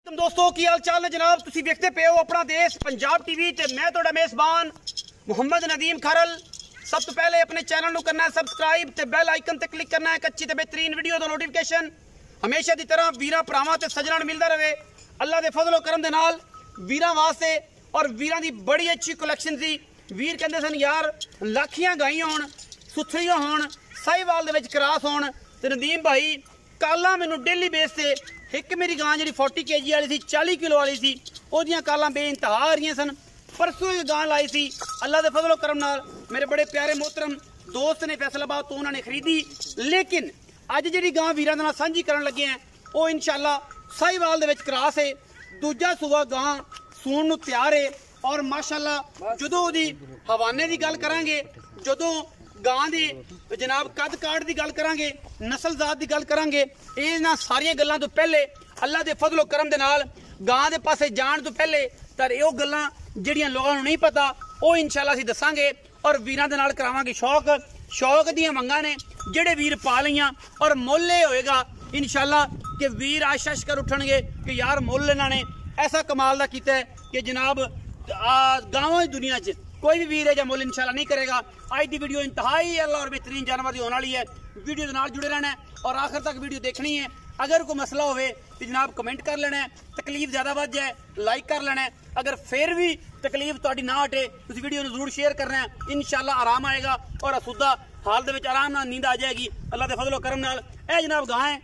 दोस्तों की हाल चाल है जनाब, तुसी देखते पे हो अपना देश पंजाब टीवी ते मैं तुहाडा मेज़बान मुहम्मद नदीम खरल। सब तो पहले अपने चैनल नू करना है सब्सक्राइब ते बेल आइकन ते क्लिक करना है एक अच्छी ते बेहतरीन वीडियो दा नोटिफिकेशन हमेशा दी तरह वीरां भरावां ते सज्जणां नू मिलदा रहे। अल्लाह दे फजलो करम दे नाल वीरां वास्ते और वीरां दी बड़ी अच्छी कलैक्शन सी। वीर कहंदे सन यार लाखियां गाईयां होण, सुथरियां होण, साहिवाल दे विच क्रॉस होण ते नदीम भाई कालां मैनू डेली बेस ते एक मेरी गां जी 40 kg वाली थी, 40 किलो वाली थी, ओदियां कालां बेइंतहा आ रही सन। परसों एक गां लाई सी अल्लाह दे फजलो करम नाल मेरे बड़े प्यारे मोहतरम दोस्त ने फैसलाबाद तो उन्होंने खरीदी। लेकिन अज जी गां वीरां दे नाल सांझी करन लगे हैं वो इंशाअल्लाह साहिवाल दे विच क्रॉस है। दूजा सूबा गां सूण नूं तैयार है और माशाअल्लाह जदों ओदी हवाने की गल करांगे, जदों गां दे जनाब कद काट की गल करांगे, नस्ल जात की गल करांगे, इन्हां सारियां गल्लां तो पहले अल्लाह दे फजलो करम दे नाल गां दे पासे जाण तो पहले तर इहो गल्लां जिहड़ियां लोकां नूं नहीं पता वो इंशाअल्लाह असीं दसांगे और वीरां दे नाल करावांगे शौक दीयां मंगां ने जिहड़े वीर पा लईआं और मुੱਲ ਇਹ होएगा इंशाअल्लाह कि वीर आश कर उठणगे कि यार मुੱਲ इन्हां ने ऐसा कमाल दा कीता है कि जनाब गांवां दी दुनिया च कोई भी वीर है या मुੱਲ इंशाअल्लाह नहीं करेगा। आज की वीडियो इंतहाई अल्लाह और बेहतरीन जानवर की होने वाली है। वीडियो के नाल जुड़े रहना है और आखिर तक वीडियो देखनी है। अगर कोई मसला होवे तो जनाब कमेंट कर लेना है, तकलीफ ज़्यादा बढ़ जाए लाइक कर लेना है, अगर फिर भी तकलीफ तुहाडी ना हटे उस वीडियो को जरूर शेयर करना है। इंशाअल्लाह आराम आएगा और असुदा हाल दे विच आराम नाल नींद आ जाएगी अल्लाह दे फजलो करम नाल। ए जनाब गां है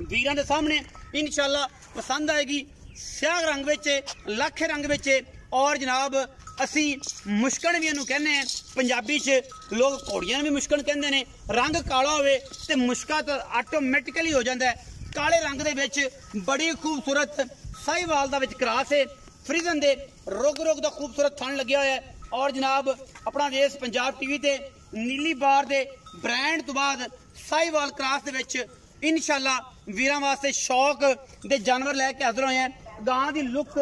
वीरां दे सामने इंशाअल्लाह पसंद आएगी। स्याह रंग विच, लख रंग विच और जनाब असी मुश्कन भी इनू कहने हैं, पंजाबी च लोग घोड़ियां भी मुश्कन कहते हैं। रंग काला होवे ते मुश्का तो आटोमैटिकली हो जाता है। काले रंग दे विच बड़ी खूबसूरत साहिवाल दा विच क्रॉस है, फ्रीजन दे रुग दा खूबसूरत थन लग्या होया है और जनाब अपना देश पंजाब टीवी ते नीली बार दे ब्रांड तो बाद साहिवाल क्रॉस दे विच इंशाअल्लाह वीरां वास्ते शौक दे जानवर लैके हाज़र होए हैं। गां दी लुक,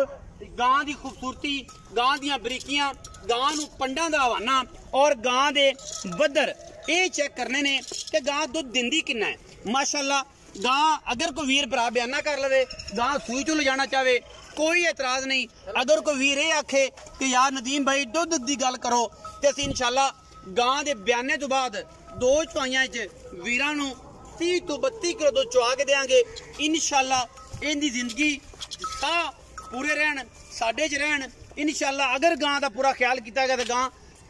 गां दी खूबसूरती, गां दियां बरीकियां, गां नूं पंडां दा हवाना और गां दे बदर ये चेक करने ने कि गां दुध दिंदी किन्ना है। माशाअल्लाह गां अगर कोई वीर भरा बयाना कर लवे गां सूई चो ले जाना चाहे कोई एतराज़ नहीं। अगर कोई वीर ये आखे कि यार नदीम भाई दुध की गल करो तो असीं इंशाअल्लाह गां दे बयाने तो बाद दो चुआइयां च वीरां नूं 30 तो 32 किलो दुध चुआ के देंगे इंशाअल्लाह। इनकी जिंदगी साह पूरे रहन साडे च रहन इंशाअल्लाह। अगर गां का पूरा ख्याल किया गया तो गां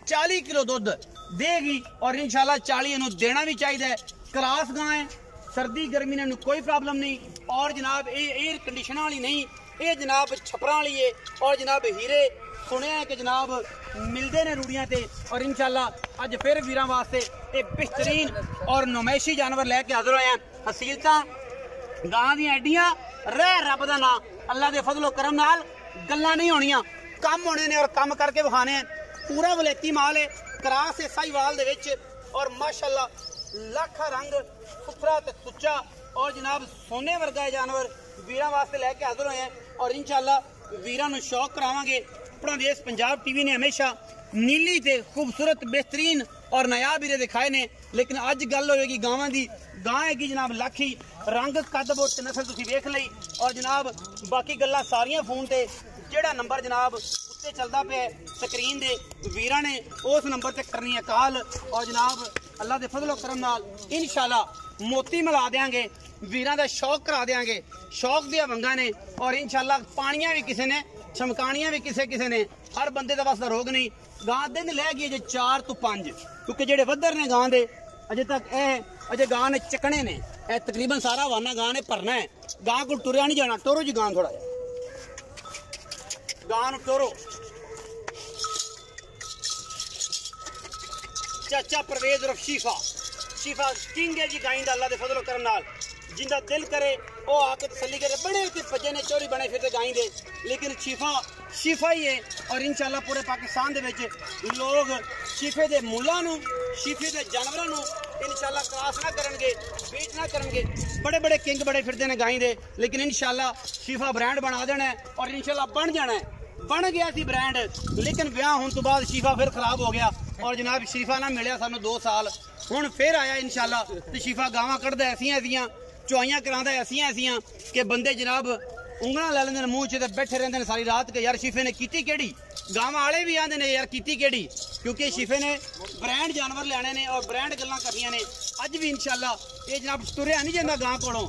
40 किलो दुध देगी और इंशाअल्लाह 40 इनू देना भी चाहिए। क्रॉस गां है, सर्दी गर्मी ने कोई प्रॉब्लम नहीं और जनाब ये एयर कंडीशन वाली नहीं, ये जनाब छपरां वाली है और जनाब हीरे सुने हैं कि जनाब मिलते हैं रूड़ियां ते और इंशाअल्लाह अज फिर वीरां वास्ते एक बेहतरीन और नुमाइशी जानवर लैके हाजिर होए हैं। हसीलतां गां दी एडियां रह रब दा नां अल्लाह दे फजलो करम नाल गल्लां नहीं होनियां, कम होने ने और कम करके विखाने हैं। पूरा वलैती माल है, क्रॉस है साहिवाल दे विच और माशाअल्लाह लाखा रंग सुथरा ते सुच्चा और जनाब सोने वर्गा जानवर वीरां वास्ते लैके हाजिर होए हैं और इंशाअल्लाह वीरां नूं शौक करावांगे। अपना देश पंजाब टीवी ने हमेशा नीली ते खूबसूरत बेहतरीन और नायाब हीरे दिखाए ने, लेकिन अज गल होगी गावां दी। गां हैगी जनाब लाखी, रंग कद बोट नस्ल तुसीं वेख लई और जनाब बाकी गल्लां सारियां फोन ते जेड़ा नंबर जनाब उत्ते चलदा पे स्क्रीन दे वीरां ने उस नंबर ते करनी है कॉल और जनाब अल्लाह दे फजलो करम नाल इंशाअल्लाह मोती मिला देंगे, वीरां दा शौक करा देंगे। शौक दियां वंगां ने और इंशाअल्लाह पानियां भी किसी ने, चमकानियां भी किसे ने, हर बंदे दा बस दा रोग नहीं। गां दिन लै गई अजे 4 तो 5 क्योंकि जेडे वधर ने गां दे अजे तक अजे गां ने चकने ने, तकरीबन सारा हवाना गां ने भरना है। गां को टुरिया नहीं जाना, टोरो जी गां थोड़ा गां नूं टोरो। चाचा परवेज रफ शीफा किंग है जी गाई दा अल्लाह दे फजलो करम नाल। जिंदा दिल करे वो आके तसल्ली करे, बड़े के भजे ने चोरी बने फिरते गाई दे, लेकिन शीफा ही है और इंशाअल्लाह पूरे पाकिस्तान दे विच लोग शीफे दे मुल्लां नूं, शीफे दे जानवरां नूं इंशाअल्लाह क्रॉस ना करनगे, बीट ना करनगे। बड़े बड़े किंग बड़े फिरते ने गाई दे, लेकिन इंशाअल्लाह शीफा ब्रांड बना देना है और इंशाअल्लाह बन जाना है। बन गया सी ब्रांड, लेकिन ब्याह होने तो बाद शीफा फिर खराब हो गया और जनाब शीफा ना मिले सानू 2 साल, हुण फिर आया इंशाअल्लाह तो शीफा गावां कढ़दा ऐसियां चुआइयां करांदा ऐसियां कि बंदे जनाब ਉਂਗਲਾਂ ਲੈ ਲੈਂਦੇ ਨੇ ਮੂੰਹ 'ਚ ਤੇ ਬੈਠੇ ਰਹਿੰਦੇ ਨੇ ਸਾਰੀ ਰਾਤ ਕਿ ਯਾਰ ਸ਼ੀਫੇ ਨੇ ਕੀਤੀ ਕਿਹੜੀ। गाँव वाले भी आते ने यार कीती केड़ी, क्योंकि शिफे ने ब्रांड जानवर लैने ने और ब्रांड गल्लां करनियां ने। अज भी इंशाल्लाह ये जनाब तुरिया नहीं जांदा गांव कोलों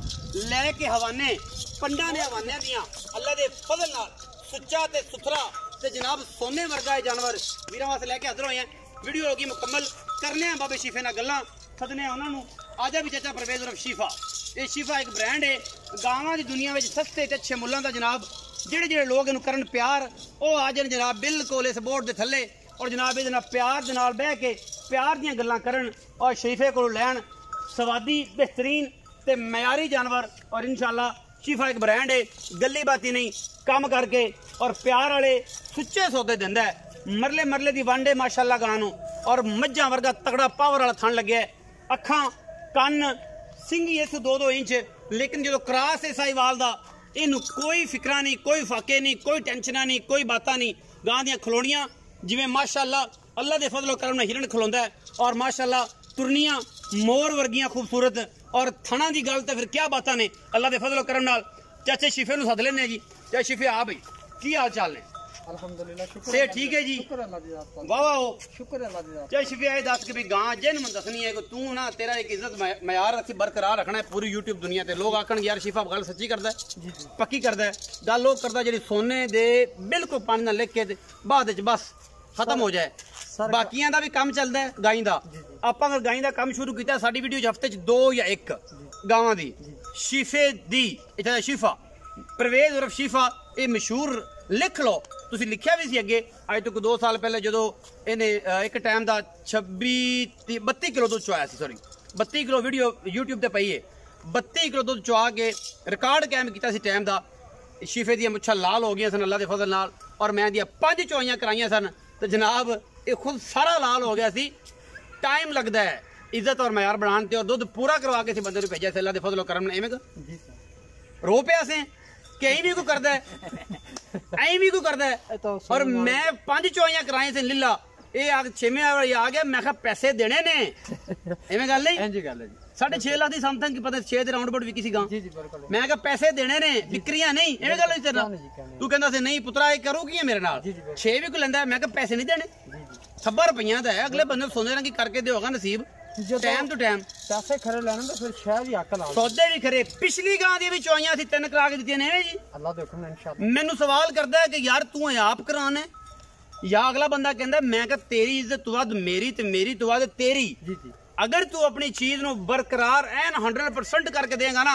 लैके हवाने पंडा ने हवाने दियां अल्लाह दे फजल नाल सुच्चा ते सुथरा ते जनाब सोने वर्गा है जानवर वीरां वास्ते लैके हाज़र होए हैं। वीडियो होगी मुकम्मल करने हैं बाबे शिफे नाल गल्लां सदने उन्हां नूं। आजा भी चाचा परवेज़ उर्फ शिफा, ये शिफा एक ब्रांड है गावां दी दुनिया में सस्ते ते अच्छे मुल्लां दा जनाब ਜਿਹੜੇ ਜਿਹੜੇ ਲੋਕ ਇਹਨੂੰ ਕਰਨ ਪਿਆਰ ਉਹ ਆ ਜਾਣ ਜਨਾਬ ਬਿਲਕੁਲ ਇਸ ਬੋਰਡ ਦੇ ਥੱਲੇ ਔਰ ਜਨਾਬ ਇਹਦੇ ਨਾਲ ਪਿਆਰ ਦੇ ਨਾਲ ਬਹਿ ਕੇ ਪਿਆਰ ਦੀਆਂ ਗੱਲਾਂ ਕਰਨ ਔਰ ਸ਼ੀਫੇ ਕੋਲੋਂ ਲੈਣ ਸਵਾਦੀ ਬਿਹਤਰੀਨ ਤੇ ਮਿਆਰੀ ਜਾਨਵਰ। ਔਰ ਇਨਸ਼ਾਅੱਲਾ ਸ਼ੀਫਾ ਇੱਕ ਬ੍ਰਾਂਡ ਹੈ, ਗੱਲੀ ਬਾਤੀ ਨਹੀਂ ਕੰਮ ਕਰਕੇ ਔਰ ਪਿਆਰ ਵਾਲੇ ਸੁੱਚੇ ਸੌਦੇ ਦਿੰਦਾ ਹੈ। ਮਰਲੇ ਮਰਲੇ ਦੀ ਵਾਂਡੇ ਮਾਸ਼ਾਅੱਲਾ ਗਾਂ ਨੂੰ ਔਰ ਮੱਝਾਂ ਵਰਗਾ ਤਗੜਾ ਪਾਵਰ ਵਾਲਾ ਥਣ ਲੱਗਿਆ, ਅੱਖਾਂ ਕੰਨ ਸਿੰਗੀ ਇਸ 2-2 ਇੰਚ। ਲੇਕਿਨ ਜਦੋਂ ਕ੍ਰਾਸ ਹੈ ਸਾਹੀਵਾਲ ਦਾ इनू कोई फिक्रा नहीं, कोई फाके नहीं, कोई टेंशना नहीं, कोई बात नहीं। गां दियां खलोड़ियां जिवें माशाअल्लाह अल्लाह दे फजलो करम नाल हिरन खलोंदा है और माशाअल्लाह तुरनियां मोर वर्गियां खूबसूरत और थणा दी गल ते फिर क्या बातां ने अल्लाह दे फजलो करम नाल। चाचे शिफे नूं सद लेने जी। चाचे शिफे आ भाई की हाल चाल ने? अल्हम्दुलिल्लाह शुक्र से ठीक है जी, शुक्र अल्लाह दी जात वाह वाह शुक्र अल्लाह दी जात। चाहे शिफे आए दस के भी गां जिन मन दसनी है कि तू ना तेरा एक इज्जत मयार असीं बरकरार रखना है पूरी यूट्यूब दुनिया ते। लोग आखण यार शिफा गल सच्ची करदा है, पक्की करदा है गल लोग करदा जेहड़ी सोने दे बिल्कुल पानी नाल लिख के बाद च बस खत्म हो जाए। बाकियां दा भी काम चलदा है गाईं दा। आपां अगर गाईं दा काम शुरू कीता साडी वीडियो च हफ्ते च 2 या 1 गावां दी शिफे दी इत्थे शिफा परवेज़ उर्फ शिफा ये मशहूर लिख लो तुसी लिखिया भी सी अगे अज तो 2 साल पहले जो इन्हें एक टाइम का 32 किलो दुध चुआया सी, सॉरी 32 किलो वीडियो यूट्यूब ते पई है। 32 किलो दुध चुआ के रिकॉर्ड कायम किया सी टाइम का। शिफे दी मुच्छां लाल हो गई सन अल्लाह के फजल नाल और मैं दियां 5 चुआइयां कराइयां सन तो जनाब ये खुद सारा लाल हो गया सी। टाइम लगता है इज्जत और मयार बनाने और दुध पूरा करवा के बंदे को भेजा अल्लाह के फजल करम ने। एवं रो पे असें कहीं भी को करदा है ऐ भी को करदा है। और मैं 5 चुआइयां कराई से लीला ये आ 6वें वाली आ गया मैं पैसे देने ने। एवं गल नहीं, इंज गल है जी 6.5 लाख दी समथिंग की पता 6 दे राउंड अबाउट विकी सी गां। जी जी बिल्कुल मैं कहा पैसे देने ने विक्रियां नहीं। एवं गल तेरे नाल तू कहंदा सी नहीं पुत्रा ये करो की मेरे नाल 6 भी को लैंदा मैं कहा पैसे नहीं देने। खबर पईयां दा है अगले बंदे सोचदे ने कि करके देओगा नसीब टाइम टू टाइम पैसे खरे लेने तो फिर शायद ही अकल आ सौदे भी खरे। पिछली गां दी भी चुआइयां सी 3 करा के दित्तियां ने जी। अल्लाह दे हुक्म नाल इंशाअल्लाह। मैनू सवाल करदा है कि यार तू आप कराना है या अगला बंदा कहंदा मैं कहा तेरी इज्जत तो वध मेरी ते मेरी तो वध तेरी। जी जी अगर तू अपनी चीज नु बरकरार एन 100% करके देगा ना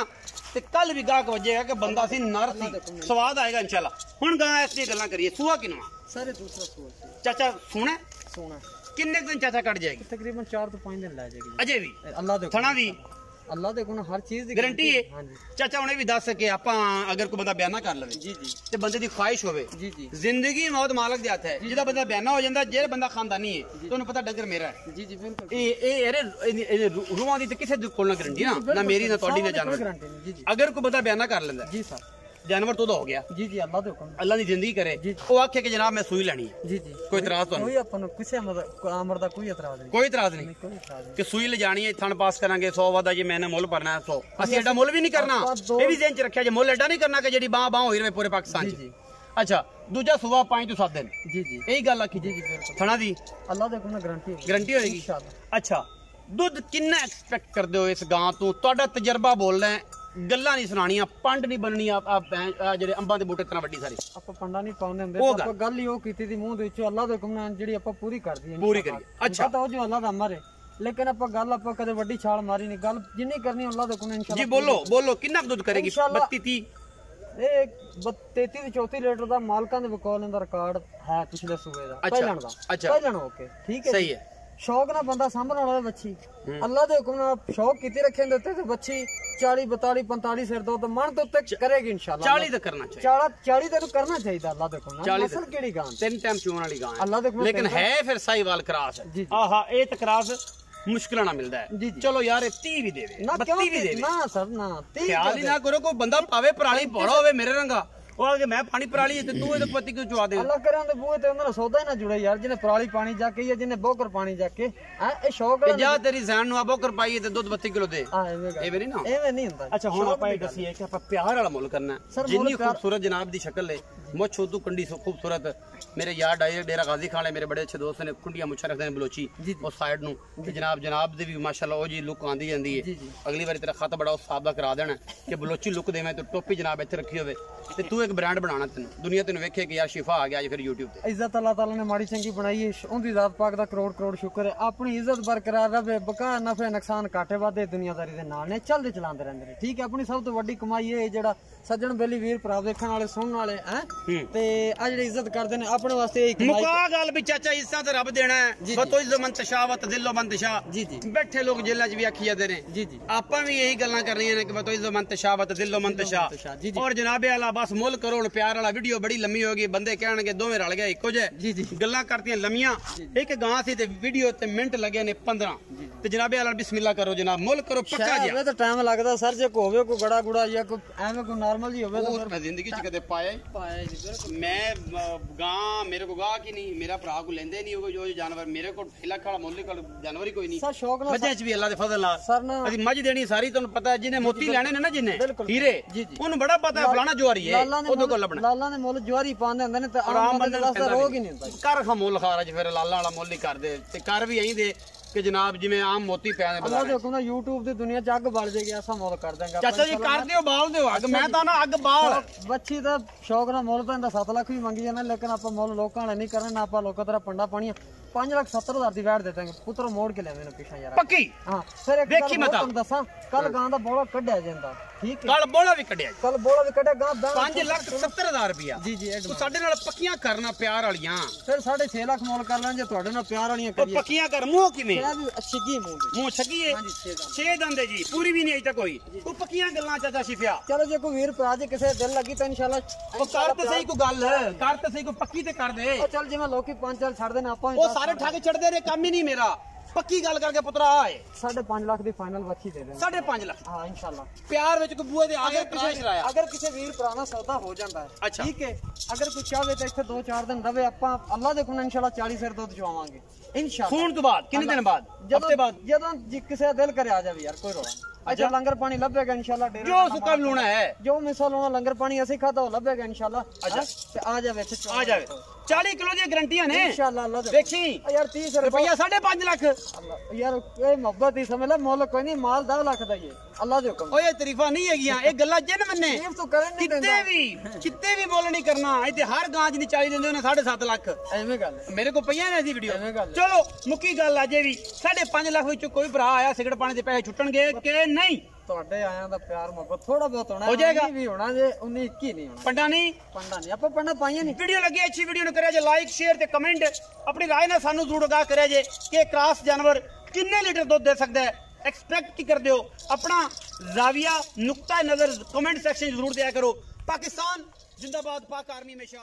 तो कल भी गाहक वजेगा कि बंदा सी नर सी स्वाद आएगा इंशाल्लाह। हुण गां ऐसी गल्लां करिए सूआ किनवा सारे दूसरा सोच चाचा सुने सोना किन्ने दिन चाचा कट जाएगी? तकरीबन 4 तो 5 दिन ला जाएगी अजय भी अल्लाह दे थना भी अल्लाह दे कोल हर चीज दी गारंटी है। हां जी चाचा उन्हें भी दस सके आपां अगर कोई बंदा बयाना कर लवे जी जी ते बंदे दी ख्वाहिश होवे जी जी जिंदगी मौत मालक दे हाथ है। जिहदा बंदा बयाना हो जांदा जे बंदा खानदानी है तो उन्हें पता डंगर मेरा है। जी जी बिल्कुल ये अरे रूहां दी ते किसे कोल ना गारंटी ना मेरी ना तोड़ी ना जानवर। गारंटी नहीं जी जी अगर कोई बंदा बयाना कर लेंदा जी सर जानवर तो हो गया जी जी अल्लाह दे हुक्म अल्लाह दी जिंदगी करे वो आखे कि जनाब मैं सुई लेनी है जी जी कोई इतराज तो कोई अपन किसे आमर दा कोई इतराज नहीं कोई इतराज नहीं कोई इतराज नहीं कि सुई ले जानी है थन पास करांगे 100 वादा जी मैंने मुल भरना है 100 असि एडा मुल भी नहीं करना। ये भी ज़हन च रखिया जे मुल एडा नहीं करना कि जेडी बाह होई रहे पूरे पाकिस्तान जी च। अच्छा दूजा सुबह 5 तो 7 दिन जी जी यही गल आखी जी जी बिल्कुल थना दी अल्लाह दे हुक्म गारंटी गारंटी होएगी इंशाअल्लाह। अच्छा दुध कितना एक्सपेक्ट करदे हो इस गां तो? तुहाडा तजर्बा बोलना है गल्लां नहीं सुनानियां पंड नहीं बननी जेडे अंबां दे बूटे तरह वड्डी सारी ਆਪਾਂ ਪੰਡਾ ਨਹੀਂ ਪਾਉਂਦੇ ਹੁੰਦੇ ਆਪਾਂ ਗੱਲ ਹੀ ਉਹ ਕੀਤੀ ਦੀ ਮੂੰਹ ਦੇ ਵਿੱਚੋਂ ਅੱਲਾਹ ਦੇ ਹੁਕਮ ਨਾਲ ਜਿਹੜੀ ਆਪਾਂ ਪੂਰੀ ਕਰਦੀ ਹਾਂ पूरी करिए। अच्छा ਪਤਾ ਉਹ ਜੋ ਅੱਲਾਹ ਦਾ ਅਮਰ ਹੈ ਲੇਕਿਨ ਆਪਾਂ ਗੱਲ ਆਪਾਂ ਕਦੇ ਵੱਡੀ ਛਾਲ ਮਾਰੀ ਨਹੀਂ ਗੱਲ ਜਿੰਨੀ ਕਰਨੀ ਅੱਲਾਹ ਦੇ ਹੁਕਮ ਨਾਲ जी ਇਨਸ਼ਾਅੱਲਾ। बोलो बोलो कितना दुध करेगी? इंशाल्लाह। 32 ਇਹ 33 ਤੇ 34 ਲੀਟਰ ਦਾ ਮਾਲਕਾਂ ਦੇ ਵਕਾਲ ਦਾ ਰਿਕਾਰਡ ਹੈ ਪਿਛਲੇ ਸੂਬੇ ਦਾ अच्छा, ਪਹਿਲਣ ਦਾ अच्छा। ਪਹਿਲਣ ਓਕੇ ਠੀਕ ਹੈ सही है ਸ਼ੌਕ ਨਾਲ ਬੰਦਾ ਸਾਂਭਣ ਵਾਲਾ ਬੱਚੀ ਅੱਲਾਹ ਦੇ ਹੁਕਮ ਨਾਲ ਸ਼ੌਕ ਕੀਤੀ ਰੱਖੇ ਹੁੰਦੇ ਤੇ ਬੱਚੀ 40 42 45 ਸਿਰ ਦੋ ਤਾਂ ਮਨ ਤੋਂ ਉੱਤੇ ਕਰੇਗੀ ਇਨਸ਼ਾਅੱਲਾ। 40 तक करना चाहिए 40 ਤੈਨੂੰ ਕਰਨਾ ਚਾਹੀਦਾ ਅੱਲਾਹ ਦੇ ਹੁਕਮ ਨਾਲ। 40 ਅਸਲ ਕਿਹੜੀ ਗਾਂ 3 टाइम चून वाली गां अल्लाह दे है हुक्म लेकिन है फिर साहिवाल क्रास जी, है। जी। आहा ये तो क्रास मुश्किल ना मिलता है जी, जी। चलो यार 30 भी देवे ना 32 भी देवे ना सर ना 30 ख्याल ही ना करो कोई बंदा पावे पराली पौड़ा होवे मेरे रंगा ਉਹ ਆ ਕੇ ਮੈਂ ਪਾਣੀ ਪਰਾਲੀ ਤੇ ਤੂੰ ਇਹਦੇ ਪੱਤੀ ਕਿਉਂ ਚਵਾ ਦੇ ਅੱਲਾ ਕਰਾਂ ਦੇ ਬੂਹੇ ਤੇ ਉਹਨਾਂ ਦਾ ਸੌਦਾ ਹੀ ਨਾ ਜੁੜੇ ਯਾਰ, ਜਿਹਨੇ ਪਰਾਲੀ ਪਾਣੀ ਜਾ ਕੇ ਜਾਂ ਜਿਹਨੇ ਬੋਕਰ ਪਾਣੀ ਜਾ ਕੇ ਇਹ ਸ਼ੌਕ ਤੇ ਜਾ ਤੇਰੀ ਜ਼ਹਿਨ ਨੂੰ ਆ ਬੋਕਰ ਪਾਈਏ ਤੇ ਦੁੱਧ 32 ਕਿਲੋ ਦੇ ਐਵੇਂ ਨਹੀਂ ਨਾ ਐਵੇਂ ਨਹੀਂ ਹੁੰਦਾ। ਅੱਛਾ ਹੁਣ ਆਪਾਂ ਇਹ ਦੱਸੀਏ ਕਿ ਆਪਾਂ ਪਿਆਰ ਵਾਲਾ ਮੁੱਲ ਕਰਨਾ ਜਿੰਨੀ ਖੂਬਸੂਰਤ ਜਨਾਬ ਦੀ ਸ਼ਕਲ ਹੈ ਮੁੱਛ ਉਦੋਂ ਕੰਡੀ ਖੂਬਸੂਰਤ ਮੇਰੇ ਯਾਰ ਡੇਰਾ ਗਾਜ਼ੀ ਖਾਨ ਹੈ ਮੇਰੇ ਬੜੇ ਅੱਛੇ ਦੋਸਤ ਨੇ ਕੁੰਡੀਆਂ ਮੁੱਛਾਂ ਰੱਖਦੇ ਨੇ ਬਲੋਚੀ ਉਸ ਸਾਈਡ ਨੂੰ ਤੇ ਜਨਾਬ ਦੇ ਵੀ ਮਾਸ਼ਾਅੱਲਾ ਉਹ ਜੀ ਲੁੱਕ ਆਂਦੀ ਜਾਂਦੀ ਹੈ। ਅਗਲੀ ਵਾਰੀ ਤੇਰਾ ਖਤ ਬੜਾ ਉਸ ਹਿਸਾਬ ਦਾ ਕਰਾ ਦੇਣਾ ਕਿ ਬਲੋਚੀ ਲੁੱਕ ਦੇਵੇਂ ਤੇ ਟੋਪੀ ਜਨਾਬ ਇੱਥੇ ਰੱਖੀ ਹੋਵੇ ਤੇ ਤੂੰ ਇੱਕ ਬ੍ਰਾਂਡ ਬਣਾਉਣਾ ਤੈਨੂੰ ਦੁਨੀਆ ਤੈਨੂੰ ਵੇਖੇ ਕਿ ਯਾਰ ਸ਼ਿਫਾ ਆ ਗਿਆ ਅੱਜ ਫਿਰ YouTube ਤੇ। ਇੱਜ਼ਤ ਅੱਲਾਹ ਤਾਲਾ ਨੇ ਮਾੜੀ ਚੰਗੀ ਬਣਾਈ ਹੈ, ਉਹਦੀ ਜ਼ਾਤ ਪਾਕ ਦਾ ਕਰੋੜ ਕਰੋੜ ਸ਼ੁਕਰ ਹੈ। ਆਪਣੀ ਇੱਜ਼ਤ ਬਰਕਰਾਰ ਰਵੇ, ਬਕਾ ਨਫੇ ਨੁਕਸਾਨ ਘਾਟੇ ਵਾਧੇ ਦੁਨੀਆਦਾਰੀ ਦੇ ਨਾਲ ਨੇ ਚੱਲਦੇ ਚਲਾਉਂਦੇ ਰਹਿੰਦੇ ਨੇ। ਠੀਕ ਹੈ, ਆਪਣੀ ਸਭ ਤੋਂ ਵੱਡੀ ਕਮਾਈ ਇਹ ਜਿਹੜਾ ਸੱਜਣ ਬੇਲੀ ਵੀਰ ਭਰਾ ਦੇਖਣ ਵਾਲੇ ਸੁਣਨ ਵਾਲੇ ਹੈ ਤੇ ਆ ਜਿਹੜੇ ਇੱਜ਼ਤ ਕਰਦੇ ਨੇ ਆਪਣੇ ਵਾਸਤੇ ਇਹ ਕਮਾਈ ਮੁਕਾ ਗੱਲ ਵੀ ਚਾਚਾ ਇੱਜ਼ਤ ਰੱਬ ਦੇਣਾ ਹੈ ਬਤੋ ਇੱਜ਼ਤ ਮਨ ਤਸ਼ਾਵਤ ਦਿਲੋਂ ਮਨ ਤਸ਼ਾ। ਜੀ ਜੀ ਬੈਠੇ ਲੋਕ ਜੇਲਾਂ 'ਚ ਵੀ ਆਖੀ ਜਾਂਦੇ ਨੇ ਜੀ ਜੀ ਆਪਾਂ ਵੀ ਇਹੀ ਗੱਲਾਂ ਕਰਨੀਆਂ ਨੇ ਕਿ ਬਤੋ ਇੱਜ਼ਤ ਮਨ ਤਸ਼ਾਵਤ ਦਿਲੋਂ ਮਨ ਤਸ਼ਾ। ਔਰ ਜਨਾਬੇ ਆਲਾ ਬਸ ਮੁੱਲ ਕਰੋੜ ਪਿਆਰ ਵਾਲਾ ਵੀਡੀਓ ਬੜੀ ਲੰਮੀ ਹੋ ਗਈ, ਬੰਦੇ ਕਹਿਣਗੇ ਦੋਵੇਂ ਰਲ ਗਏ ਇੱਕੋ ਜਿਹੇ ਜੀ ਜੀ ਗੱਲਾਂ ਕਰਤੀਆਂ ਲੰਮੀਆਂ। ਇੱਕ ਗਾਂ ਸੀ ਤੇ ਵੀਡੀਓ ਤੇ ਮਿੰਟ ਲੱਗੇ ਨੇ 15 ਤੇ ਜਨਾਬੇ ਆਲਾ ਬਿਸਮਿਲ੍ਲਾ ਕਰੋ ਜਨਾਬ, ਮੁੱਲ ਕਰੋ ਪੱਕਾ ਜਿਹਾ। ਇਹ ਤਾਂ ਟਾਈਮ ਲੱਗਦਾ ਸਰ, ਜੇ ਕੋ ਹੋਵੇ ਕੋਈ ਗੜਾ ਗੁੜਾ ਜਾਂ ਕੋਈ ਐਵੇਂ ਕੋਈ ਨਾਰਮਲ ਜੀ ਹੋਵੇ ਤਾਂ ਮੈਂ ਜ਼ਿੰਦਗੀ 'ਚ ਕਦੇ ਪਾਇਆ ਮੈਂ ਗਾਂ ਮੇਰੇ ਕੋ ਗਾਹ ਕੀ ਨਹੀਂ, ਮੇਰਾ ਭਰਾ ਕੋ ਲੈਂਦੇ ਨਹੀਂ ਉਹ ਜੋ ਜਾਨਵਰ ਮੇਰੇ ਕੋਲ 1 ਲੱਖ ਵਾਲਾ ਮੁੱਲ ਜਾਨਵਰ ਹੀ ਕੋਈ ਨਹੀਂ। ਸਰ ਸ਼ੌਕ ਨਾਲ ਮੱਝਾਂ 'ਚ ਵੀ ਅੱਲਾ ਦੇ ਫਜ਼ਲ ਨਾਲ ਸਰ ਨਾ ਅਸੀਂ ਮੱਝ ਦੇਣੀ ਸਾਰੀ ਤੁਹਾਨੂੰ ਪਤਾ, ਜਿਹਨੇ ਮੋਤੀ ਲੈਣੇ ਨੇ ਨਾ ਜਿਹਨੇ ਹੀਰੇ ਉਹਨੂੰ ਬੜਾ ਪਤਾ ਫਲਾਣਾ ਜਵਾਰੀ ਹੈ ਉਹਦੇ ਕੋਲ ਲੱਭਣਾ। ਲਾਲਾਂ ਦੇ ਮੁੱਲ ਜਵਾਰੀ ਪਾਉਂਦੇ ਹੁੰਦੇ ਨੇ ਤੇ ਆਮ ਬੰਦੇ ਦਾ ਰੋਗ ਹੀ ਨਹੀਂ ਹੁੰਦਾ। ਕਰ ਖਾ ਮੁੱਲ ਖਾਰਾ ਚ ਫਿਰ ਲਾਲਾਂ ਵਾਲਾ ਮੁੱਲ ਹੀ ਕਰਦੇ ਤੇ ਕਰ ਵੀ ਐਂ ਦੇ ਕਿ ਜਨਾਬ ਜਿਵੇਂ ਆਮ ਮੋਤੀ ਪਿਆ ਨੇ ਅੱਲਾ ਦੇ ਹੁਕਮ ਨਾਲ YouTube ਦੀ ਦੁਨੀਆ 'ਚ ਅੱਗ ਬਲ ਜਾਏਗੀ, ਐਸਾ ਮੁੱਲ ਕਰ ਦਾਂਗੇ। ਚਾਚਾ ਜੀ ਕਰ ਦਿਓ ਬਾਲ ਦਿਓ ਅੱਗ, ਮੈਂ ਤਾਂ ਨਾ ਅੱਗ ਬਾਲ ਬੱਚੀ ਦਾ ਸ਼ੌਕ ਨਾਲ ਮੁੱਲ ਤਾਂ ਇਹਦਾ 7 ਲੱਖ ਵੀ ਮੰਗੀ ਜਾਂਦਾ, ਲੇਕਿਨ ਆਪਾਂ ਮੁੱਲ ਲੋਕਾਂ ਵਾਲੇ ਨਹੀਂ ਕਰਨਾ ਨਾ, ਆਪਾਂ ਲੋਕਾਂ ਤਰ੍ਹਾਂ ਪੰਡਾ ਪਾਣੀਆਂ 5,70,000 ਦੀ ਵੈਟ ਦੇ ਦਾਂਗੇ। ਪੁੱਤਰ ਮੋੜ ਕੇ ਲੈਵੇਂ ਨੇ ਪਿੱਛਾ ਯਾਰ ਪੱਕੀ। ਹਾਂ ਫਿਰ ਇੱਕ ਵੇਖੀ ਮਤਾ ਤੁਹਾਨੂੰ ਦੱਸਾਂ, ਕੱਲ ਗਾਂ ਦਾ ਬੋਲਾ ਕੱਢਿਆ ਜਾਂਦਾ। ਠੀਕ ਹੈ, ਕੱਲ ਬੋਲਾ ਵੀ ਕੱਢਿਆ ਕੱਲ ਬੋਲਾ ਵੀ ਕੱਢਿਆ ਗਾਂ 5,70,000 ਰੁਪਇਆ। ਜੀ ਜੀ ਤੂੰ ਸਾਡੇ ਨਾਲ ਪੱਕੀਆਂ ਕਰਨਾ ਪਿਆਰ ਵਾਲੀਆਂ, ਫਿਰ 6.5 ਲੱਖ ਮੁੱਲ ਕਰ ਲਾਂ ਜੇ ਤੁਹਾਡੇ ਨਾਲ ਪਿਆਰ ਵਾਲੀਆਂ ਕਰੀਏ। ਪੱਕੀਆਂ ਕਰ ਮੂੰਹ ਕਿਵੇਂ ਵੀ ਅੱਛੀ ਮੂੰਹ ਛੱਗੀ ਏ 6 ਦੰਦੇ ਜੀ ਪੂਰੀ ਵੀ ਨਹੀਂ ਅਜੇ ਤੱਕ ਹੋਈ। ਤੂੰ ਪੱਕੀਆਂ ਗੱਲਾਂ ਚਾਚਾ ਸ਼ਿਫਿਆ। ਚਲੋ ਜੇ ਕੋਈ ਵੀਰ ਭਰਾ ਜੇ ਕਿਸੇ ਦਿਲ ਲੱਗੀ ਤਾਂ ਇਨਸ਼ਾਅੱਲਾ ਉਹ ਕਰ ਤੇ ਸਹੀ ਕੋਈ ਗੱਲ ਕਰ ਤੇ ਸਹੀ ਕੋਈ ਪੱਕੀ ਤੇ ਕਰ ਦੇ। ਉਹ ਚੱਲ ਜਿਵੇਂ ਲੋਕੀ 5-4 ਛੱਡਦੇ ਨੇ ਆਪਾਂ ਉਹ ਸਾਰੇ ਠੱਗ ਛੱਡਦੇ ਨੇ, ਕੰਮ ਹੀ ਨਹੀਂ ਮੇਰਾ। ਪੱਕੀ ਗੱਲ ਕਰਕੇ ਪੁੱਤਰਾ ਆਏ 5.5 ਲੱਖ ਦੀ ਫਾਈਨਲ ਬੱਚੀ ਦੇ ਦੇਣਾ। 5.5 ਲੱਖ ਹਾਂ ਇਨਸ਼ਾਅੱਲਾ ਪਿਆਰ ਵਿੱਚ ਕੋਈ ਬੂਏ ਦੇ ਆ ਗਿਆ ਕਰਾਸ਼ ਰਾਇਆ। ਅਗਰ ਕਿਸੇ ਵੀਰ ਭਰਾ ਨਾਲ ਸੌਦਾ ਹੋ ਜਾਂਦਾ ਹੈ ਠੀਕ ਹੈ, ਅਗਰ ਕੋਈ ਚਾਹਵੇ ਤਾਂ ਇੱਥੇ 2-4 ਦਿਨ ਰਵੇ, ਆਪਾਂ ਅੱਲਾ ਦੇ ਕੋਲ ਇਨਸ਼ਾਅੱਲਾ 40 ਸਿਰ ਦੁੱਧ ਚਵਾਵਾਂਗੇ ਇਨਸ਼ਾਅੱਲਾ। ਖੂਨ ਤੋਂ ਬਾਅਦ ਕਿੰਨੇ ਦਿਨ ਬਾਅਦ? ਹਫਤੇ ਬਾਅਦ ਜਦੋਂ ਕਿਸੇ ਦਾ ਦਿਲ ਕਰੇ ਆ ਜਾਵੇ ਯਾਰ, ਕੋਈ ਰੋਲਾ ਨਹੀਂ। ਅੱਛਾ ਲੰਗਰ ਪਾਣੀ ਲੱਭੇਗਾ ਇਨਸ਼ਾਅੱਲਾ ਡੇਰੇ ਜੋ ਸੁੱਕਾ ਲੂਣਾ ਹੈ ਜੋ ਮਿਸਾਲ ਹੋਣਾ ਲੰਗਰ ਪਾਣੀ ਅਸੀਂ ਖਾਦਾ ਉਹ ਲੱਭੇਗਾ ਇਨਸ਼ਾਅੱਲਾ। ਅੱਛਾ ਤੇ ਆ ਜਾਵੇ ਇੱਥੇ ਆ ਜਾਵੇ 40 ਕਿਲੋ ਦੀਆਂ ਗਰੰਟੀਆਂ ਨੇ ਇਨਸ਼ਾਅੱਲਾ। ਅੱਲਾ ਦੇ ਵੇਖੀ ਯਾਰ 30 ਰੁਪਇਆ 5.5 ਲੱਖ ਯਾਰ ਇਹ ਮੁਹੱਬਤ ਹੀ ਸਮਝ ਲੈ, ਮੁੱਲ ਕੋਈ ਨਹੀਂ, ਮਾਲ 10 ਲੱਖ ਦਾ ਹੀ ਹੈ ਅੱਲਾ ਦੇ ਹੁਕਮ। ਓਏ ਤਾਰੀਫਾਂ ਨਹੀਂ ਹੈਗੀਆਂ ਇਹ ਗੱਲਾਂ ਜਿੰਨ ਮੰਨੇ ਤਾਰੀਫ ਤੂੰ ਕਰਨ ਨਹੀਂ ਦਿੰਦਾ ਕਿਤੇ ਵੀ ਮੁੱਲ ਨਹੀਂ ਕਰਨਾ। ਇੱਥੇ ਹਰ ਗਾਂ ਚ ਨਹੀਂ 40 ਦਿੰਦੇ ਉਹਨੇ 7.5 ਲੱਖ। ਐਵੇਂ ਗੱਲ ਮੇਰੇ ਕੋਲ ਪਈਆਂ ਨੇ ਐਸੀ ਵੀਡੀਓ। ਐਵੇਂ ਗੱਲ ਚਲੋ ਮੁੱਕੀ ਗੱਲ ਅਜੇ ਵੀ 5.5 ਲੱਖ ਵਿੱਚੋਂ ਕੋਈ ਭਰਾ ਆਇਆ ਸਿਗਰਟ ਪਾਣੀ ਦੇ ਪੈਸੇ ਛੁੱਟਣਗੇ ਕਿ ਨਹੀਂ? ਤੁਹਾਡੇ ਆਇਆਂ ਦਾ ਪਿਆਰ ਮੁਹੱਬਤ ਥੋੜਾ ਬਹੁਤ ਹੋਣਾ ਹੋ ਜਾਏਗਾ ਵੀ ਹੋਣਾ ਜੇ 19-21 ਨਹੀਂ ਹੋਣਾ। ਪੰਡਾ ਨਹੀਂ ਪੰਡਾ ਨਹੀਂ, ਆਪਾਂ ਪੰਡਾ ਪਾਈਆਂ ਨਹੀਂ। ਵੀਡੀਓ ਲੱਗੀ ਅੱਛੀ ਵੀਡੀਓ ਨੂੰ ਕਰਿਆ ਜੇ ਲਾਈਕ ਸ਼ੇਅਰ ਤੇ ਕਮੈਂਟ, ਆਪਣੀ ਰਾਏ ਨਾਲ ਸਾਨੂੰ ਜ਼ਰੂਰ ਆਗਾਹ ਕਰਿਆ ਜੇ ਕਿ ਕ੍ਰਾਸ ਜਾਨਵਰ ਕਿੰਨੇ ਲੀਟਰ ਦੁੱਧ ਦੇ ਸਕਦਾ ਹੈ। ਐਕਸਪੈਕਟ ਕੀ ਕਰਦੇ ਹੋ? ਆਪਣਾ ਜ਼ਾਵੀਆ ਨੁਕਤਾ ਨਜ਼ਰ ਕਮੈਂਟ ਸੈਕਸ਼ਨ ਜ਼ਰੂਰ ਦਿਆ ਕਰੋ। ਪਾਕਿਸਤਾਨ जिंदाबाद, पाक आर्मी हमेशा।